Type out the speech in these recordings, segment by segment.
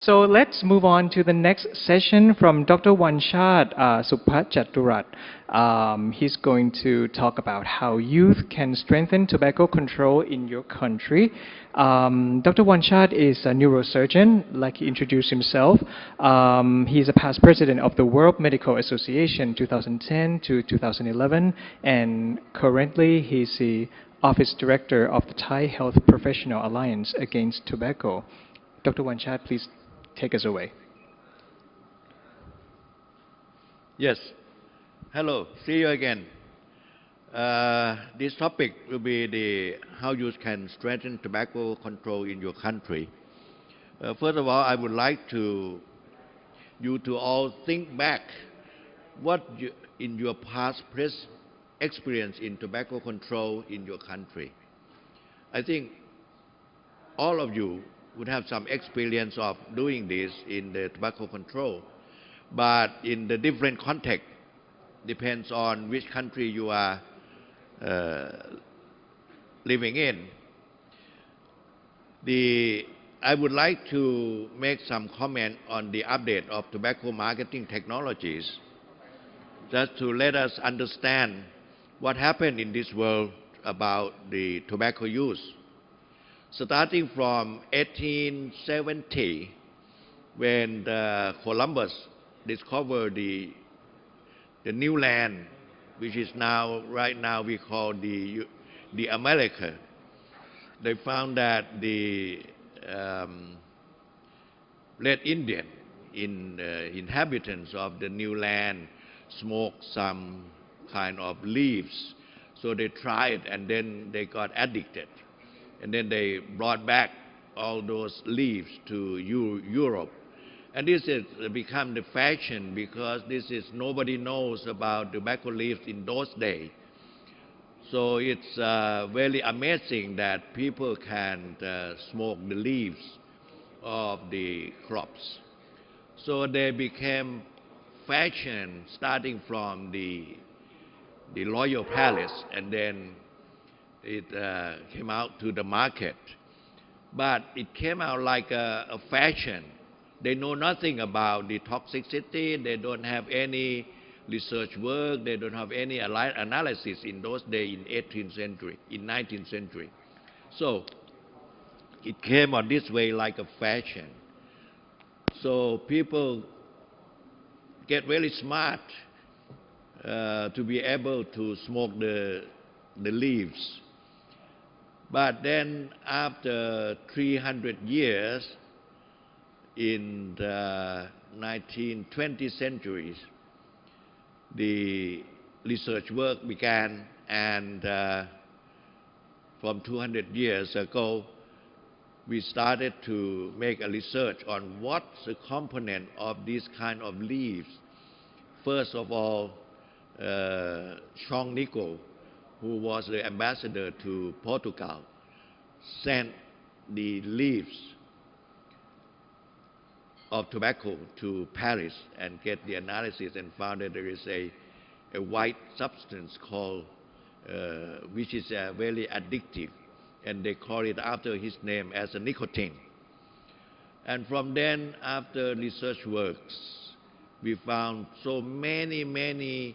So let's move on to the next session from Dr. Wonchat, Subhachaturas. He's going to talk about how youth can strengthen tobacco control in your country. Dr. Wonchat is a neurosurgeon, like he introduced himself. He's a past president of the World Medical Association 2010 to 2011, and currently he's the office director of the Thai Health Professional Alliance Against Tobacco. Dr. Wonchat, please take us away. Yes. Hello. See you again. This topic will be the how you can strengthen tobacco control in your country. First of all, I would like you to all think back what in your past experience in tobacco control in your country. I think all of you would have some experience of doing this in the tobacco control, but in the different context, depends on which country you are living in. I would like to make some comment on the update of tobacco marketing technologies, just to let us understand what happened in this world about the tobacco use. Starting from 1870, when Columbus discovered the new land, which is right now we call the America. They found that the Red Indian inhabitants of the new land smoked some kind of leaves. So they tried, and then they got addicted. And then they brought back all those leaves to Europe. And this has become the fashion, because nobody knows about tobacco leaves in those days. So it's very amazing that people can smoke the leaves of the crops. So they became fashion starting from the Royal Palace, and then it came out to the market. But it came out like a fashion. They know nothing about the toxicity. They don't have any research work. They don't have any analysis in those days in 18th century, in 19th century. So it came on this way like a fashion. So people get very smart to be able to smoke the leaves. But then after 300 years, in the 19th-20th centuries, the research work began, and from 200 years ago, we started to make a research on what's the component of this kind of leaves. First of all, Chong Nico, who was the ambassador to Portugal, sent the leaves of tobacco to Paris and get the analysis, and found that there is a white substance called, which is very addictive, and they call it after his name as a nicotine. And from then, after research works, we found so many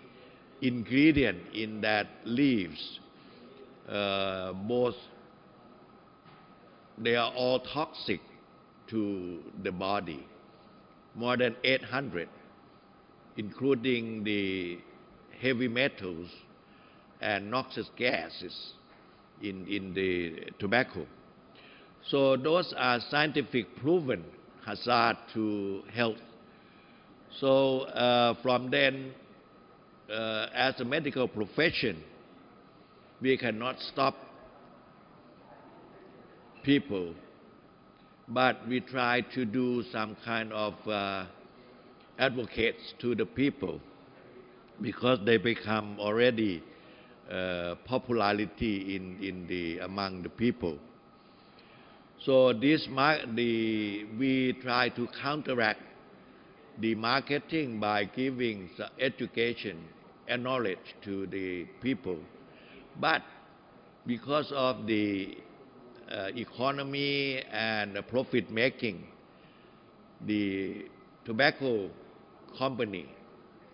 ingredients in that leaves. Both, they are all toxic to the body, more than 800, including the heavy metals and noxious gases in the tobacco. So those are scientific proven hazard to health. So from then, as a medical profession, we cannot stop people, but we try to do some kind of advocates to the people, because they become already popularity among the people. So we try to counteract the marketing by giving education and knowledge to the people. But because of the economy and profit making, the tobacco company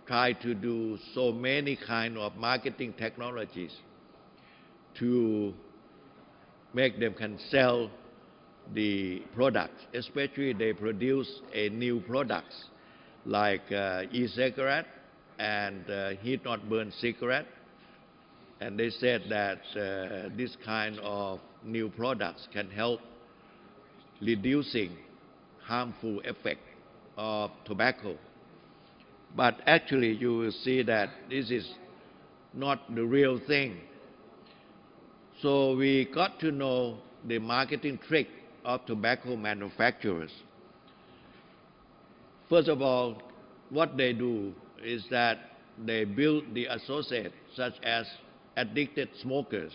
try to do so many kind of marketing technologies to make them can sell the products, especially they produce a new products like e-cigarette and heat not burn cigarette, and they said that this kind of new products can help reducing harmful effect of tobacco. But actually you will see that this is not the real thing. So we got to know the marketing trick of tobacco manufacturers. First of all, what they do is that they build the associates such as addicted smokers,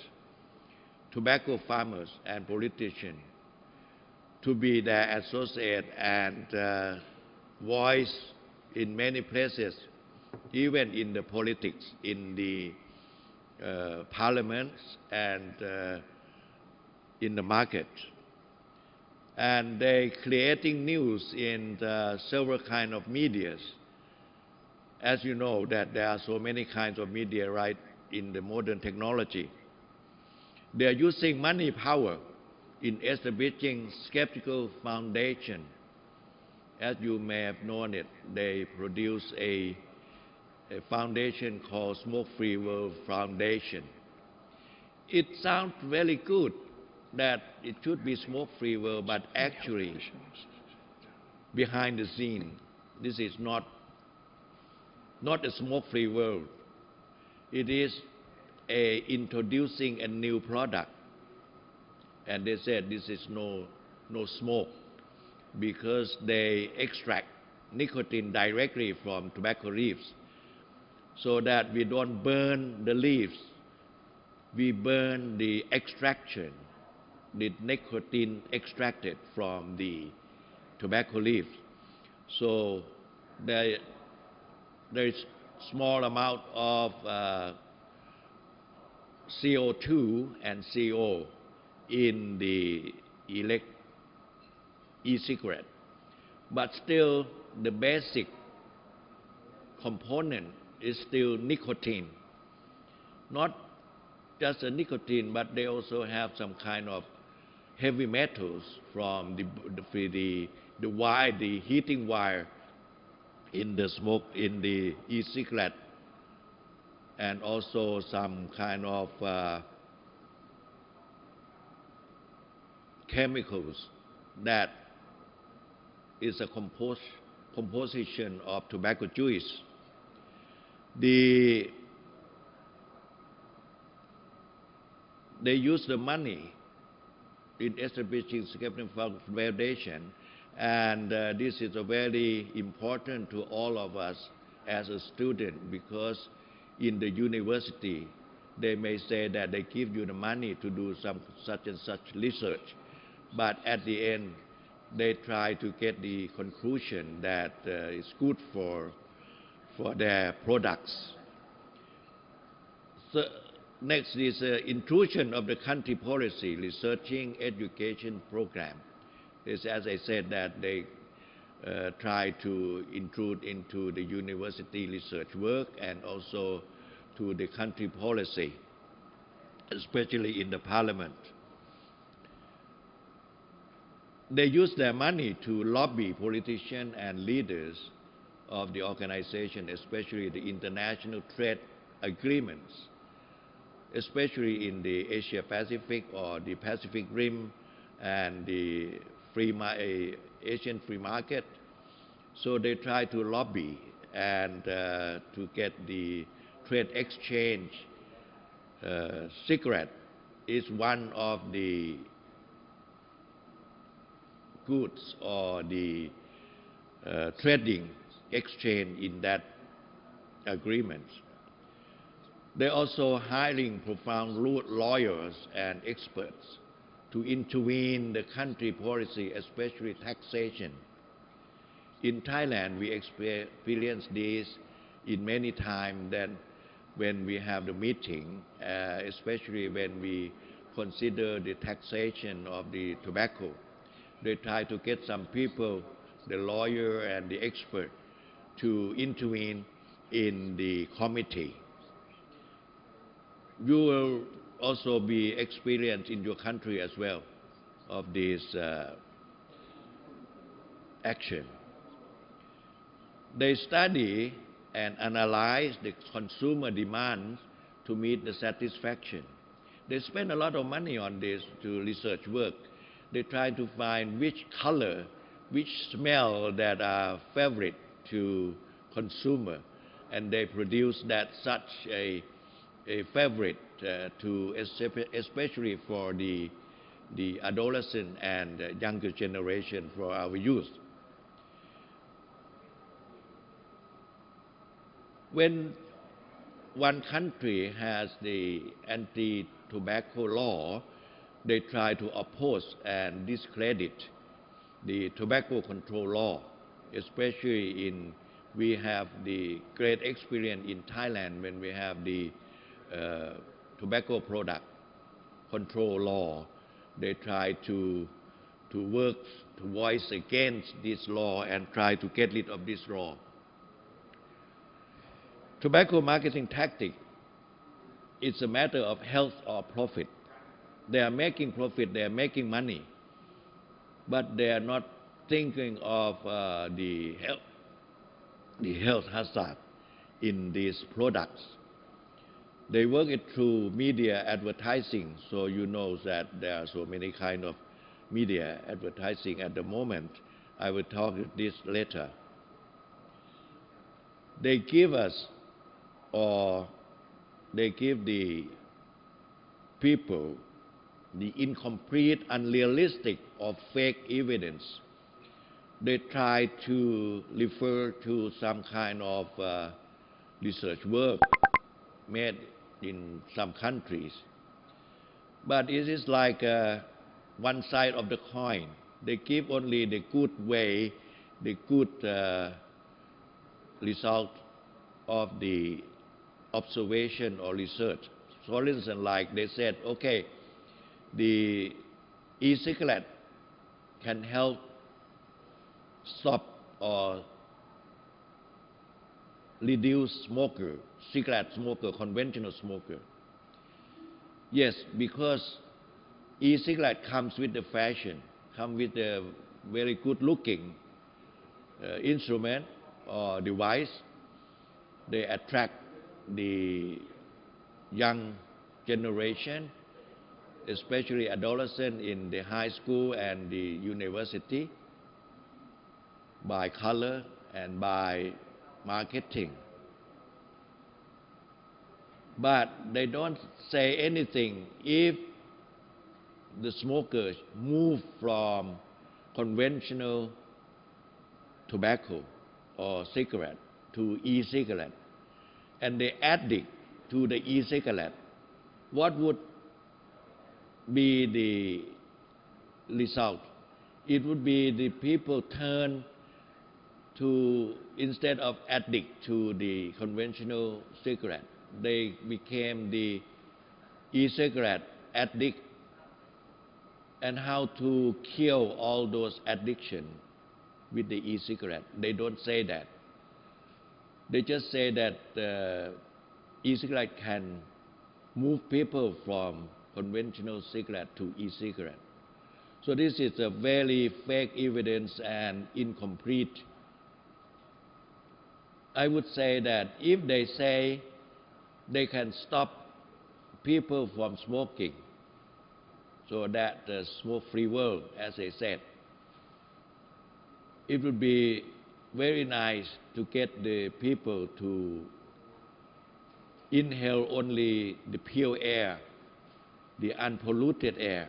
tobacco farmers and politicians to be their associate and voice in many places, even in the politics, in the parliaments and in the market. And they creating news in several kind of medias. As you know that there are so many kinds of media right in the modern technology. They are using money power in establishing skeptical foundation. As you may have known it, they produce a foundation called Smoke Free World Foundation. It sounds very good that it should be smoke free world, but actually behind the scene, this is not a smoke free world. It is introducing a new product, and they said this is no smoke because they extract nicotine directly from tobacco leaves, so that we don't burn the leaves, we burn the extraction, the nicotine extracted from the tobacco leaves. So there is small amount of CO2 and CO in the e-cigarette, but still the basic component is still nicotine. Not just a nicotine, but they also have some kind of heavy metals from the wire, the heating wire in the smoke, in the e-cigarette, and also some kind of chemicals that is a composition of tobacco juice. They use the money in establishing skeptical foundation, and this is a very important to all of us as a student, because in the university they may say that they give you the money to do some such and such research, but at the end they try to get the conclusion that is good for their products. So next is intrusion of the country policy researching education program. Is, as I said, that they try to intrude into the university research work and also to the country policy, especially in the parliament. They use their money to lobby politicians and leaders of the organization, especially the international trade agreements, especially in the Asia Pacific or the Pacific Rim and the Asian free market. So they try to lobby and to get the trade exchange. Cigarette is one of the goods or the trading exchange in that agreement. They're also hiring profound lawyers and experts to intervene the country policy, especially taxation. In Thailand, we experience this in many times that when we have the meeting, especially when we consider the taxation of the tobacco, they try to get some people the lawyer and the expert to intervene in the committee. You will also be experienced in your country as well of this action. They study and analyze the consumer demands to meet the satisfaction. They spend a lot of money on this to research work. They try to find which color, which smell that are favorite to consumer, and they produce that such a favorite especially for the adolescent and younger generation, for our youth. When one country has the anti-tobacco law, they try to oppose and discredit the tobacco control law, especially we have the great experience in Thailand when we have the tobacco product control law. They try to work to voice against this law and try to get rid of this law. Tobacco marketing tactic is a matter of health or profit. They are making profit, they are making money, but they are not thinking of the health hazard in these products. They work it through media advertising, so you know that there are so many kind of media advertising at the moment. I will talk this later. They give us, or they give the people the incomplete, unrealistic, or fake evidence. They try to refer to some kind of research work made in some countries. But it is like one side of the coin. They give only the good way, the good result of the observation or research. So for instance, like they said, okay, the e-cigarette can help stop or reduce cigarette smoker, conventional smoker. Yes, because e-cigarette comes with the fashion, comes with a very good looking instrument or device. They attract the young generation, especially adolescents in the high school and the university, by color and by marketing. But they don't say anything if the smokers move from conventional tobacco or cigarette to e-cigarette, and they addict to the e-cigarette. What would be the result? It would be the people turn to, instead of addict to the conventional cigarette, they became the e-cigarette addict. And how to kill all those addiction with the e-cigarette? They don't say that. They just say that e-cigarette can move people from conventional cigarette to e-cigarette. So this is a very fake evidence and incomplete. I would say that if they say they can stop people from smoking, so that the smoke-free world, as they said, it would be very nice to get the people to inhale only the pure air, the unpolluted air.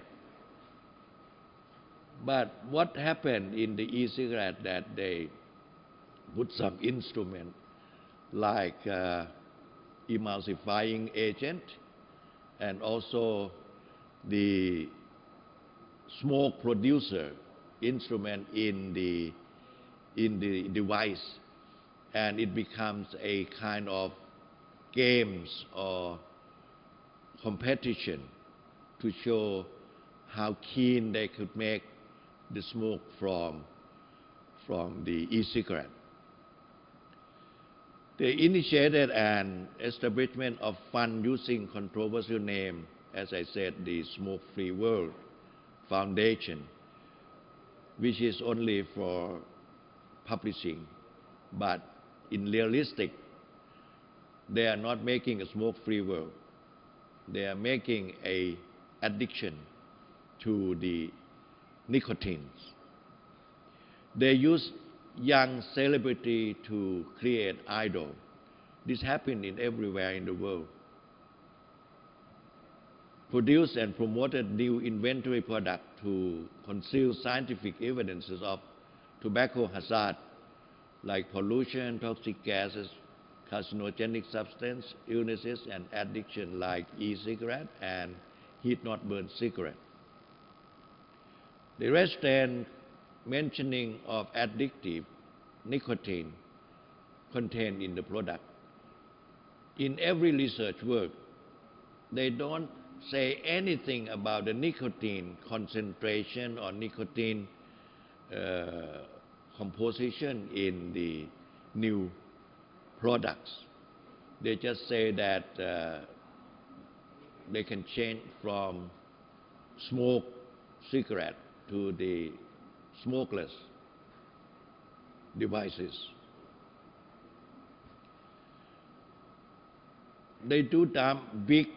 But what happened in the e-cigarette, that they put some instrument like emulsifying agent and also the smoke producer instrument in the device, and it becomes a kind of games or competition to show how keen they could make the smoke from the e-cigarette. They initiated an establishment of fund using controversial name, as I said, the Smoke Free World Foundation, which is only for publishing, but in realistic, they are not making a smoke-free world. They are making a addiction to the nicotines. They use young celebrity to create idol. This happened in everywhere in the world. Produced and promoted new inventory product to conceal scientific evidences of tobacco hazard like pollution, toxic gases, carcinogenic substance, illnesses, and addiction like e-cigarette and heat-not-burn cigarette. The restaurant mentioning of addictive nicotine contained in the product. In every research work, they don't say anything about the nicotine concentration or nicotine composition in the new products. They just say that they can change from smoke cigarette to the smokeless devices. They do dump big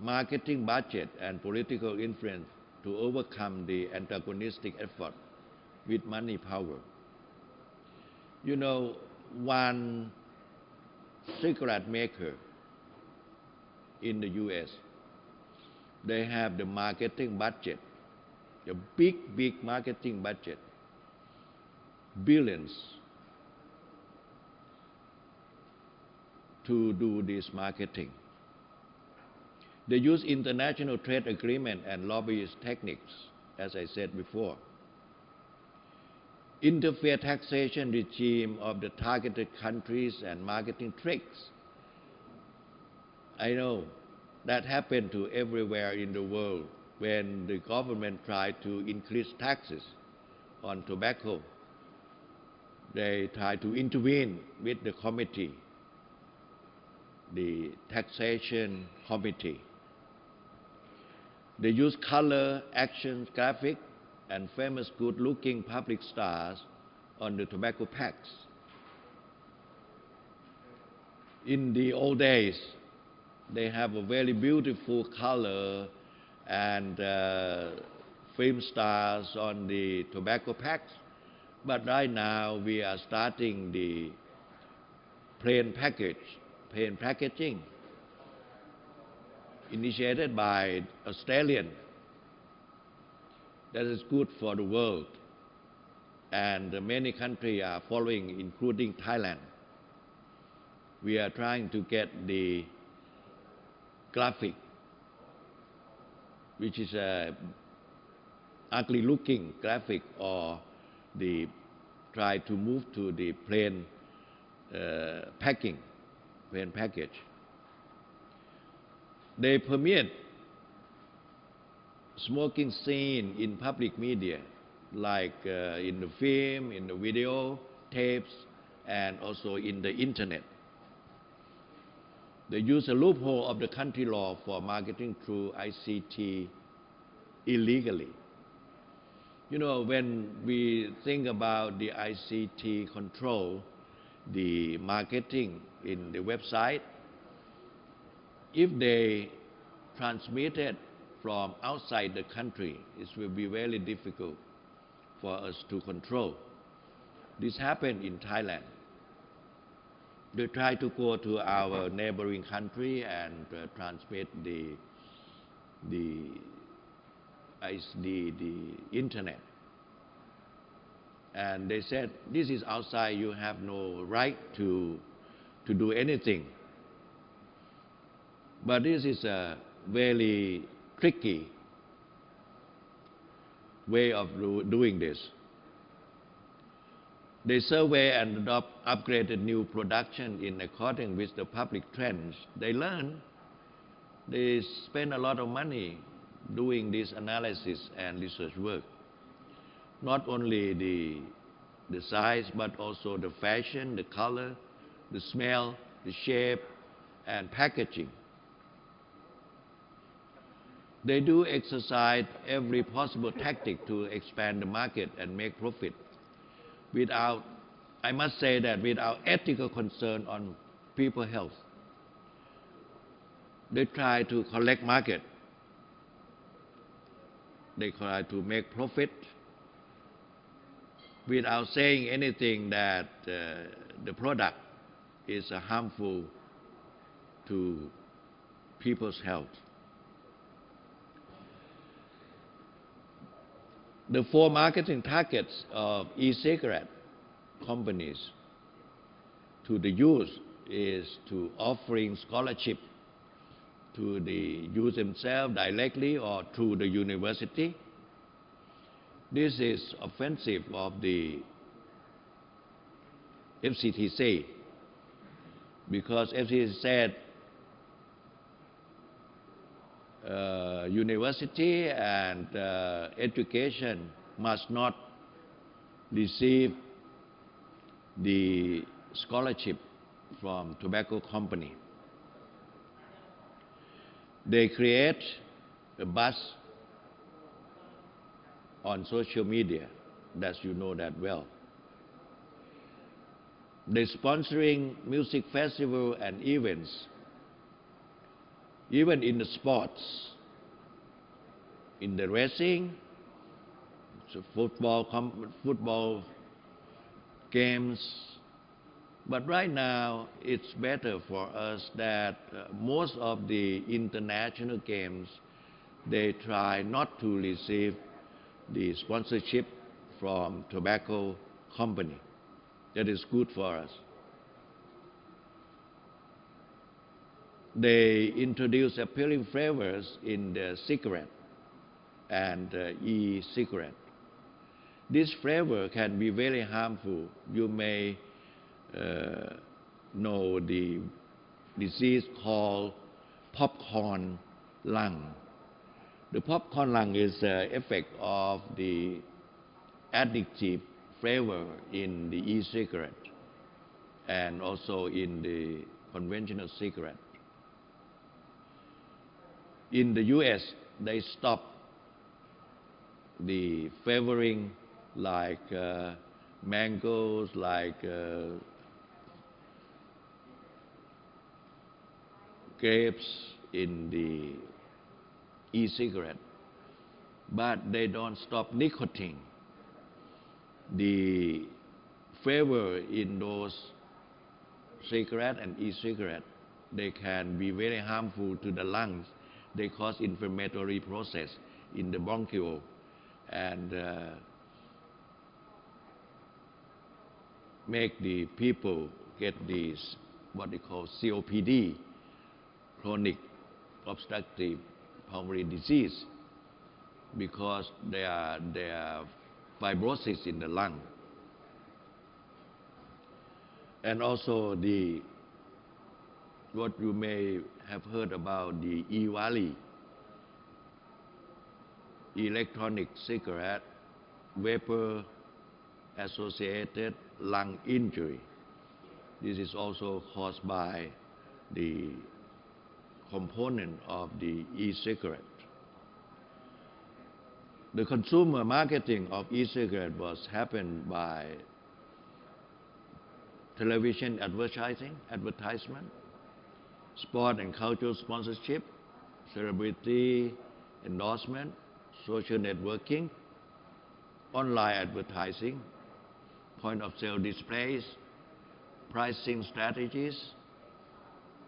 marketing budget and political influence to overcome the antagonistic effort with money power. You know, one cigarette maker in the US, they have the marketing budget, the big marketing budget, billions, to do this marketing. They use international trade agreement and lobbyist techniques, as I said before. Interfair taxation regime of the targeted countries and marketing tricks. I know that happened to everywhere in the world when the government tried to increase taxes on tobacco. They tried to intervene with the committee, the taxation committee. They use color, action, graphic, and famous good-looking public stars on the tobacco packs. In the old days, they have a very beautiful color and film stars on the tobacco packs. But right now, we are starting the plain packaging, initiated by Australian. That is good for the world. And many countries are following, including Thailand. We are trying to get the graphic, which is a ugly-looking graphic, or the try to move to the plain package. They permit smoking scene in public media, like in the film, in the video, tapes, and also in the internet. They use a loophole of the country law for marketing through ICT illegally. You know, when we think about the ICT control, the marketing in the website, if they transmit it from outside the country, it will be very difficult for us to control. This happened in Thailand. They try to go to our neighboring country and transmit the internet. And they said, this is outside, you have no right to do anything. But this is a very tricky way of doing this. They survey and adopt upgraded new production in accordance with the public trends. They learn. They spend a lot of money doing this analysis and research work. Not only the the size, but also the fashion, the color, the smell, the shape, and packaging. They do exercise every possible tactic to expand the market and make profit without, I must say that without ethical concern on people's health. They try to collect market. They try to make profit without saying anything that the product is harmful to people's health. The four marketing targets of e-cigarette companies to the youth is to offering scholarship to the youth themselves directly or through the university. This is offensive of the FCTC because FCTC said university and education must not receive the scholarship from tobacco company. They create a buzz on social media, that you know that well. They're sponsoring music festival and events, even in the sports, in the racing, so football games. But right now, it's better for us that most of the international games, they try not to receive the sponsorship from tobacco company. That is good for us. They introduce appealing flavors in the cigarette and e-cigarette. This flavor can be very harmful. You may know the disease called popcorn lung. The popcorn lung is the effect of the addictive flavor in the e-cigarette and also in the conventional cigarette. In the US, they stop the flavoring like mangoes, like grapes in the e-cigarette, but they don't stop nicotine. The flavor in those cigarette and e-cigarette, they can be very harmful to the lungs. They cause inflammatory process in the bronchiole and make the people get this, what they call COPD, chronic obstructive pulmonary disease, because there are fibrosis in the lung. And also what you may have heard about the e-valley, electronic cigarette, vapor associated lung injury. This is also caused by the component of the e-cigarette. The consumer marketing of e-cigarette was happened by television advertisement, sport and cultural sponsorship, celebrity endorsement, social networking, online advertising, point of sale displays, pricing strategies,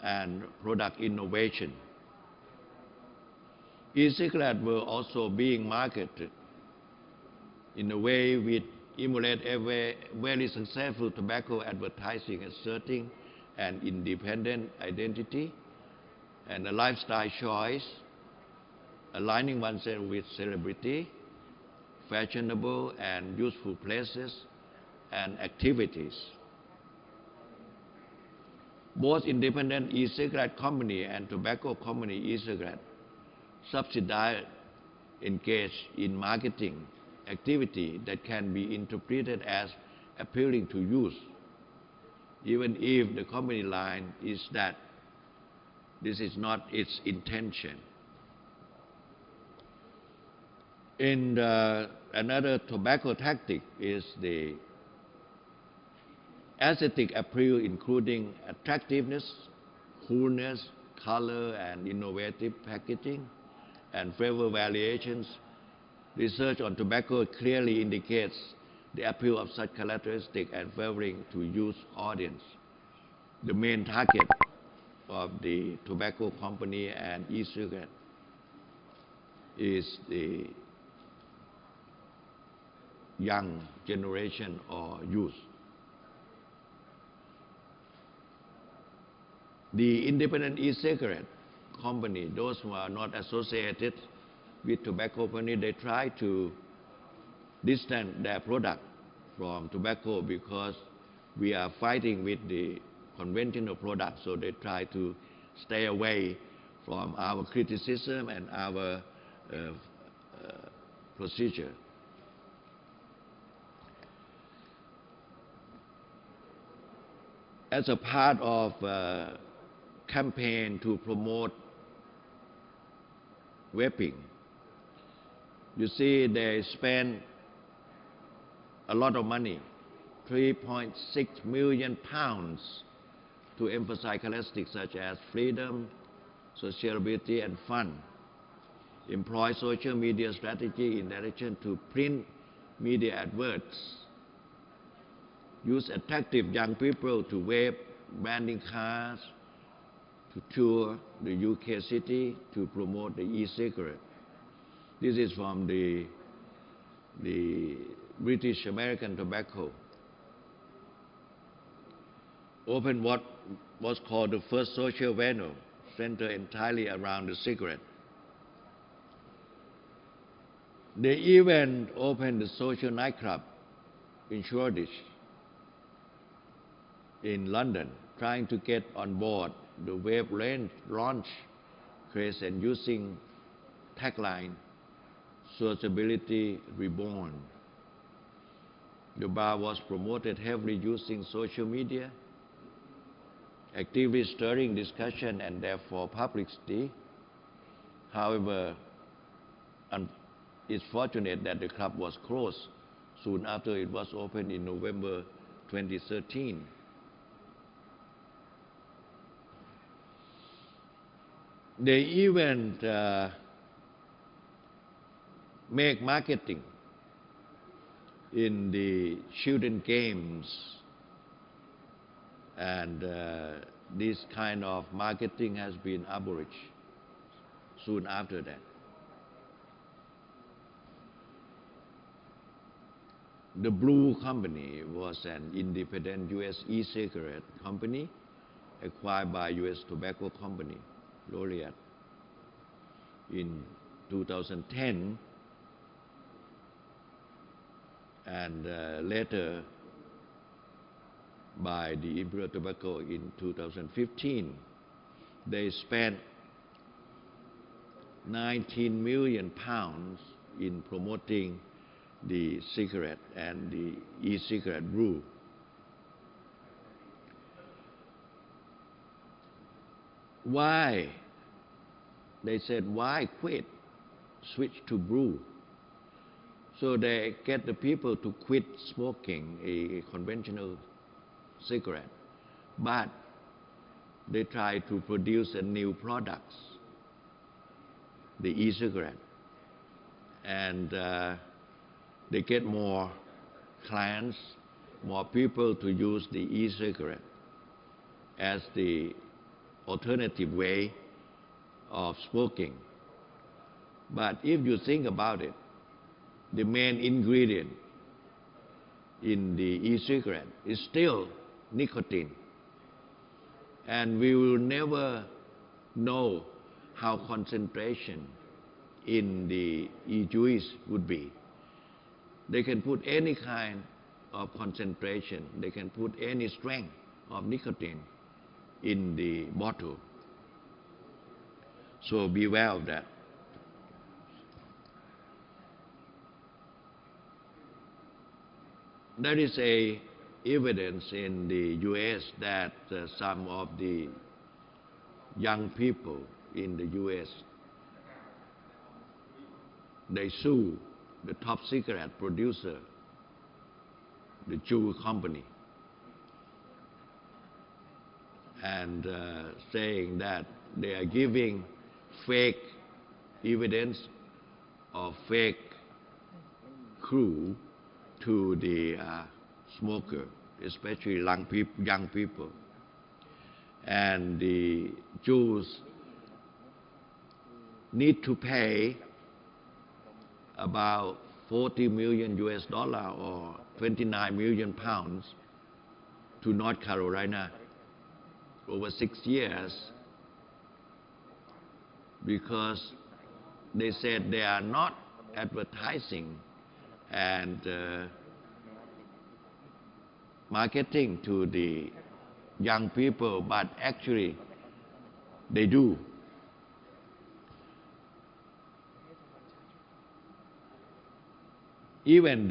and product innovation. E-cigarettes were also being marketed in a way which emulate a very successful tobacco advertising, asserting an independent identity and a lifestyle choice, aligning oneself with celebrity, fashionable and useful places and activities. Both independent e-cigarette company and tobacco company e-cigarette subsidize engage in marketing activity that can be interpreted as appealing to youth, even if the company line is that this is not its intention. In another tobacco tactic is the aesthetic appeal, including attractiveness, coolness, color, and innovative packaging, and flavor variations. Research on tobacco clearly indicates the appeal of such characteristics and favoring to youth audience. The main target of the tobacco company and e-cigarette is the young generation or youth. The independent e-cigarette company, those who are not associated with tobacco company, they try to distance their product from tobacco because we are fighting with the conventional product, so they try to stay away from our criticism and our procedure. As a part of a campaign to promote vaping, you see they spend a lot of money, 3.6 million pounds, to emphasize characteristics such as freedom, sociability, and fun. Employ social media strategy in addition to print media adverts. Use attractive young people to vape, branding cars, to tour the UK city to promote the e-cigarette. This is from the British American Tobacco. Opened what was called the first social venue, centered entirely around the cigarette. They even opened the social nightclub in Shoreditch in London, trying to get on board the vape launch craze and using tagline, sociability reborn. The bar was promoted heavily using social media, actively stirring discussion and therefore publicity. However, it's fortunate that the club was closed soon after it was opened in November 2013. They even make marketing in the children games, and this kind of marketing has been abolished soon after that. The Blue Company was an independent U.S. e-cigarette company acquired by U.S. Tobacco Company, Laureate, in 2010, and later by the Imperial Tobacco in 2015. They spent 19 million pounds in promoting the cigarette and the e-cigarette brew. Why? They said, why quit? Switch to brew. So they get the people to quit smoking a conventional cigarette, but they try to produce a new products, the e-cigarette, and they get more clients, more people to use the e-cigarette as the alternative way of smoking. But if you think about it, the main ingredient in the e-cigarette is still nicotine, and we will never know how concentration in the e-juice would be. They can put any kind of concentration, they can put any strength of nicotine in the bottle. So beware of that. There is a evidence in the U.S. that some of the young people in the U.S. they sue the top cigarette producer, the Chew company, and saying that they are giving fake evidence or fake clue to the smoker, especially young people. And the Jews need to pay about 40 million US dollar or 29 million pounds to North Carolina over 6 years because they said they are not advertising and marketing to the young people, but actually they do. Even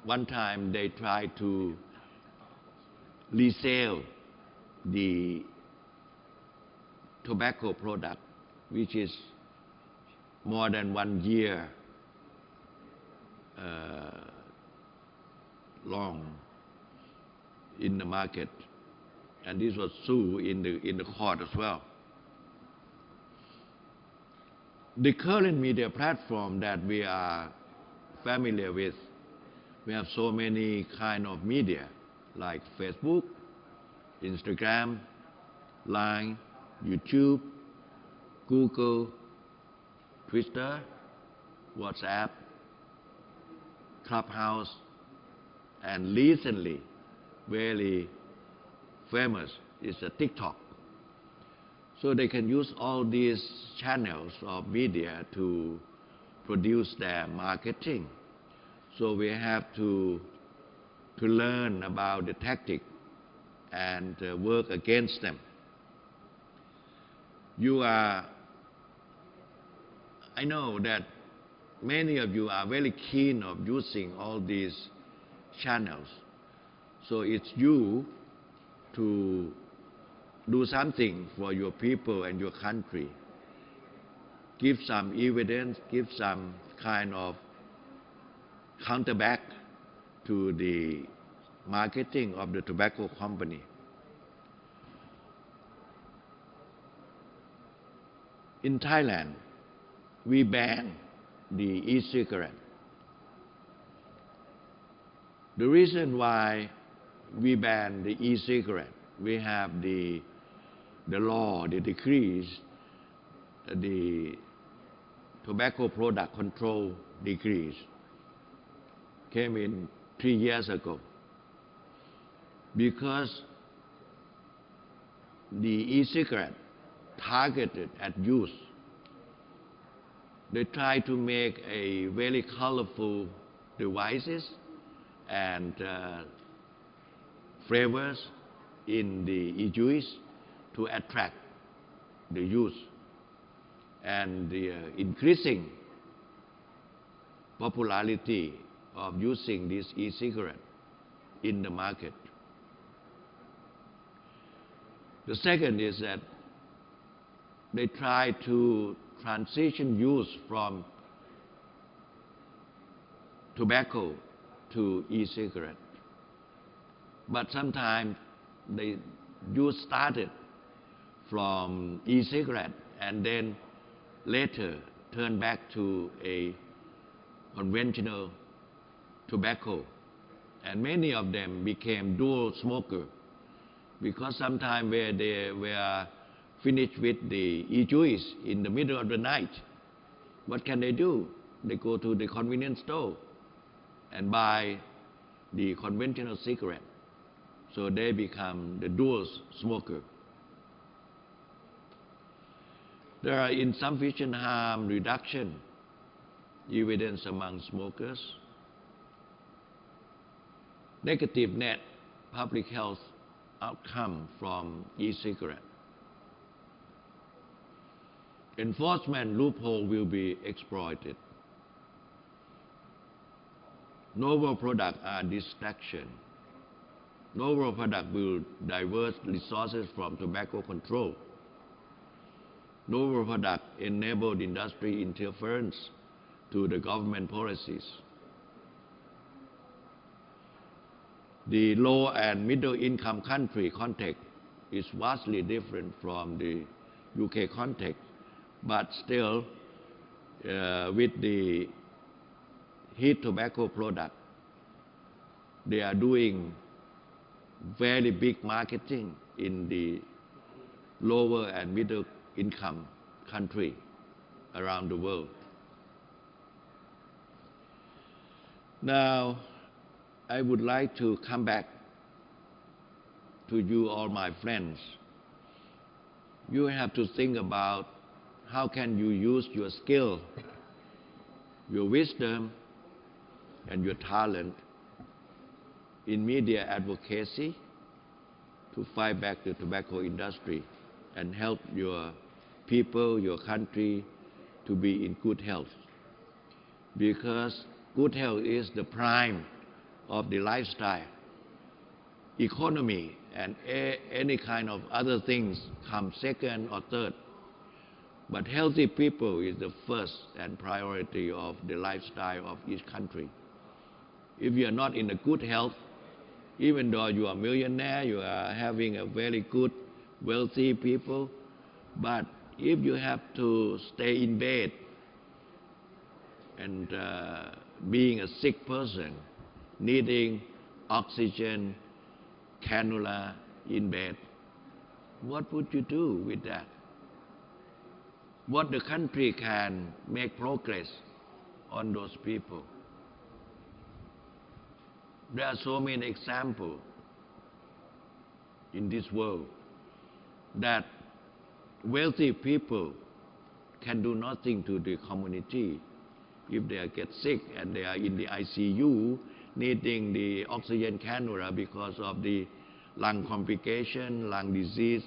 one time they tried to resell the tobacco product, which is more than 1 year long in the market, and this was sued in the court as well. The current media platform that we are familiar with, we have so many kind of media like Facebook, Instagram, Line, YouTube, Google, Twitter, WhatsApp, Clubhouse, and recently very famous is a TikTok. So they can use all these channels of media to produce their marketing. So we have to learn about the tactic and work against them. I know that many of you are very keen of using all these channels. So it's you to do something for your people and your country. Give some evidence, give some kind of counterback to the marketing of the tobacco company. In Thailand, we ban the e-cigarette. The reason why we ban the e-cigarette, we have the law, the decrees, the tobacco product control decrees came in 3 years ago, because the e-cigarette targeted at youth. They try to make a very colorful devices and flavors in the e-juice to attract the youth, and the increasing popularity of using this e-cigarette in the market. The second is that they try to transition use from tobacco to e-cigarette. But sometimes the use started from e-cigarette and then later turn back to a conventional tobacco. And many of them became dual smoker, because sometimes where they were finished with the e-juice in the middle of the night, what can they do? They go to the convenience store and buy the conventional cigarette. So they become the dual smoker. There are insufficient harm reduction evidence among smokers. Negative net public health outcome from e-cigarette. Enforcement loophole will be exploited. Novel products are distraction. Novel products will divert resources from tobacco control. Novel products enable industry interference to the government policies. The low and middle income country context is vastly different from the UK context, but still with the heat tobacco product, they are doing very big marketing in the lower and middle income country around the world. Now, I would like to come back to you, all my friends. You have to think about how can you use your skill, your wisdom, and your talent in media advocacy to fight back the tobacco industry and help your people, your country to be in good health. Because good health is the prime of the lifestyle. Economy and any kind of other things come second or third. But healthy people is the first and priority of the lifestyle of each country. If you are not in a good health, even though you are a millionaire, you are having a very good, wealthy people, but if you have to stay in bed and being a sick person, needing oxygen, cannula in bed, what would you do with that? What the country can make progress on those people? There are so many examples in this world that wealthy people can do nothing to the community if they get sick and they are in the ICU needing the oxygen cannula because of the lung complication, lung disease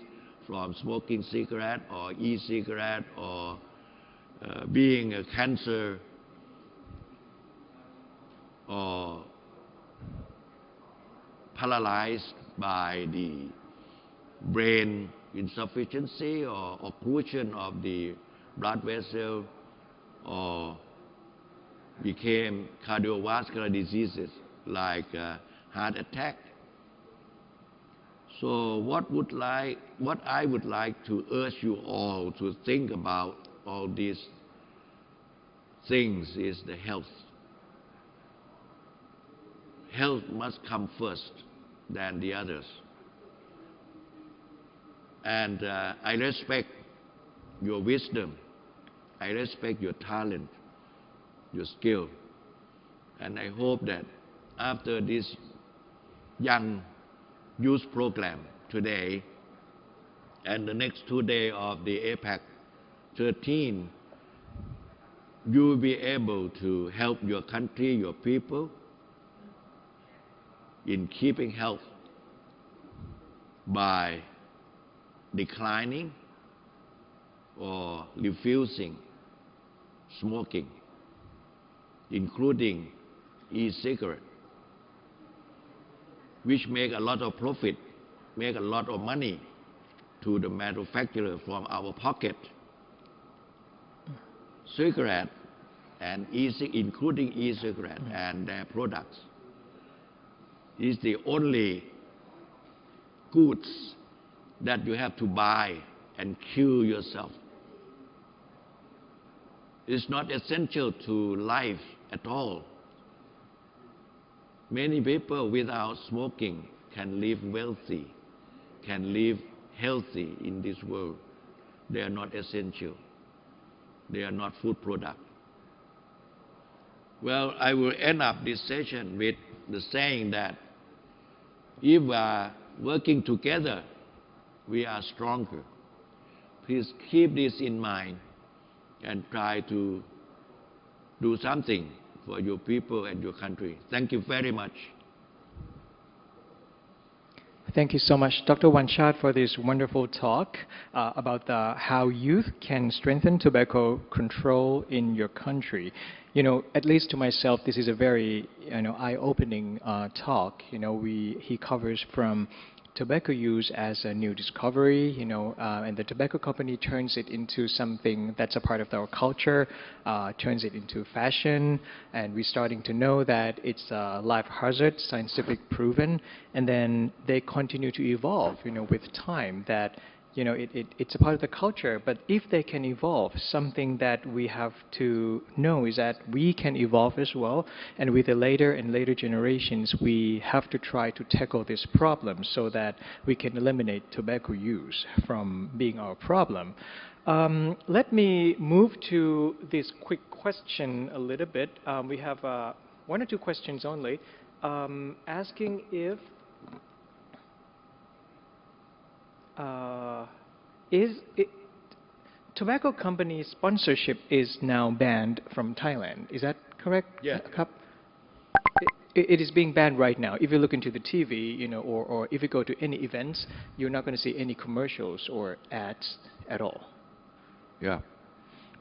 from smoking cigarette or e-cigarette or being a cancer or paralyzed by the brain insufficiency or occlusion of the blood vessel or became cardiovascular diseases like heart attack. So what I would like to urge you all to think about all these things is the health. Health must come first than the others. And I respect your wisdom. I respect your talent, your skill. And I hope that after this young youth program today and the next 2 days of the APACT 13, you will be able to help your country, your people in keeping health by declining or refusing smoking, including e-cigarette, which make a lot of profit, make a lot of money to the manufacturer from our pocket. Cigarette and including e-cigarette and their products is the only goods that you have to buy and kill yourself. It's not essential to life at all. Many people without smoking can live wealthy, can live healthy in this world. They are not essential. They are not food product. Well, I will end up this session with the saying that if we are working together, we are stronger. Please keep this in mind and try to do something for your people and your country. Thank you very much. Thank you so much, Dr. Wonchat, for this wonderful talk about how youth can strengthen tobacco control in your country. At least to myself, this is a very eye-opening talk. He covers from tobacco use as a new discovery, and the tobacco company turns it into something that's a part of our culture, turns it into fashion, and we're starting to know that it's a life hazard, scientific proven, and then they continue to evolve, with time that it's a part of the culture, but if they can evolve, something that we have to know is that we can evolve as well, and with the later and later generations, we have to try to tackle this problem so that we can eliminate tobacco use from being our problem. Let me move to this quick question a little bit. We have one or two questions only, asking if tobacco company sponsorship is now banned from Thailand. Is that correct? Yeah. It is being banned right now. If you look into the TV, or if you go to any events, you're not going to see any commercials or ads at all. Yeah.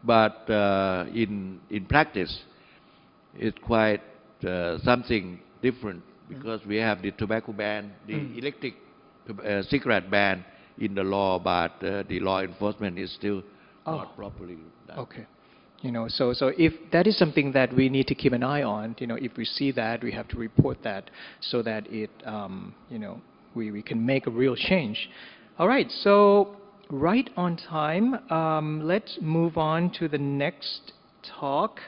But in practice, it's quite something different because we have the tobacco ban, the electric cigarette ban in the law, but the law enforcement is still not properly done. Okay. So if that is something that we need to keep an eye on, if we see that, we have to report that so that it, we can make a real change. All right. So right on time. Let's move on to the next talk.